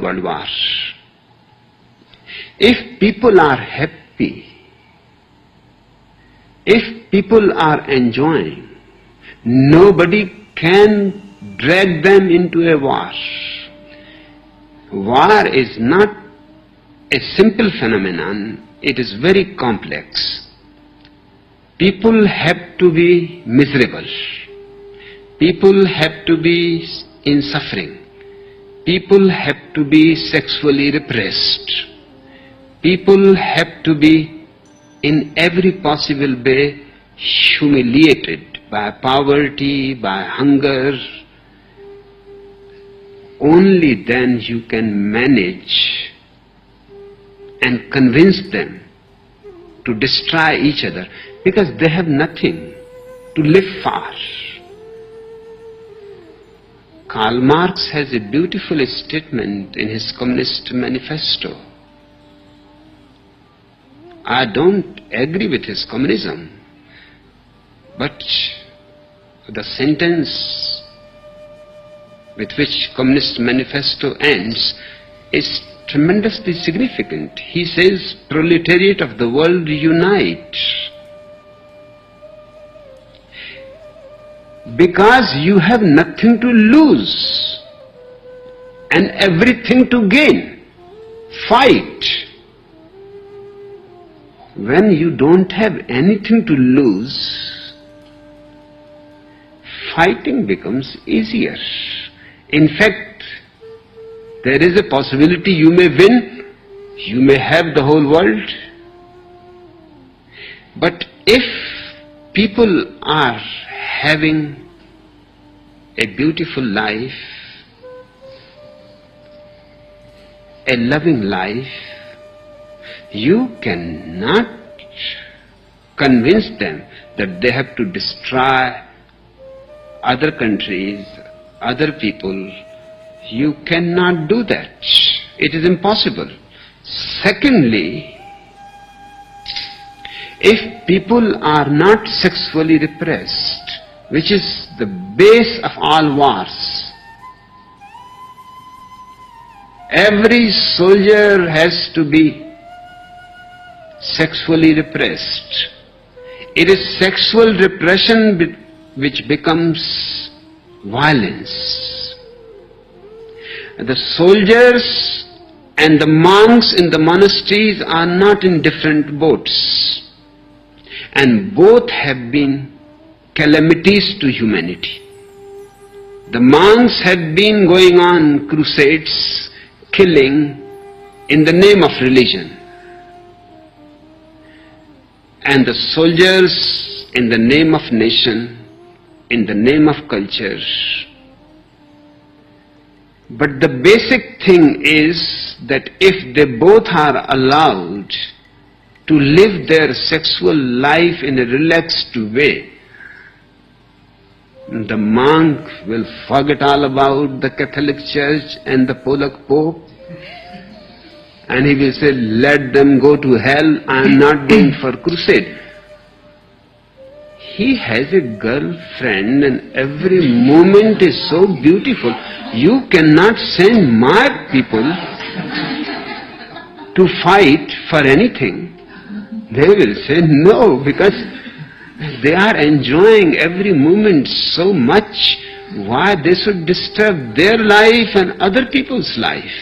World War. If people are happy, if people are enjoying, nobody can drag them into a war. War is not a simple phenomenon, it is very complex. People have to be miserable. People have to be in suffering. People have to be sexually repressed. People have to be in every possible way humiliated by poverty, by hunger. Only then you can manage and convince them to destroy each other, because they have nothing to live for. Karl Marx has a beautiful statement in his Communist Manifesto. I don't agree with his communism, but the sentence with which Communist Manifesto ends is tremendously significant. He says, "Proletariat of the world, unite. Because you have nothing to lose and everything to gain. Fight. When you don't have anything to lose, fighting becomes easier. In fact, there is a possibility you may win, you may have the whole world. But if people are having a beautiful life, a loving life, you cannot convince them that they have to destroy other countries, other people. You cannot do that. It is impossible. Secondly, if people are not sexually repressed, which is the base of all wars, every soldier has to be sexually repressed. It is sexual repression which becomes violence. The soldiers and the monks in the monasteries are not in different boats, and both have been calamities to humanity. The monks had been going on crusades, killing in the name of religion, and the soldiers in the name of nation, in the name of culture. But the basic thing is that if they both are allowed to live their sexual life in a relaxed way, the monk will forget all about the Catholic Church and the Polak Pope, and he will say, "Let them go to hell, I am not going for crusade." He has a girlfriend and every moment is so beautiful. You cannot send my people to fight for anything. They will say no, because they are enjoying every moment so much. Why they should disturb their life and other people's life?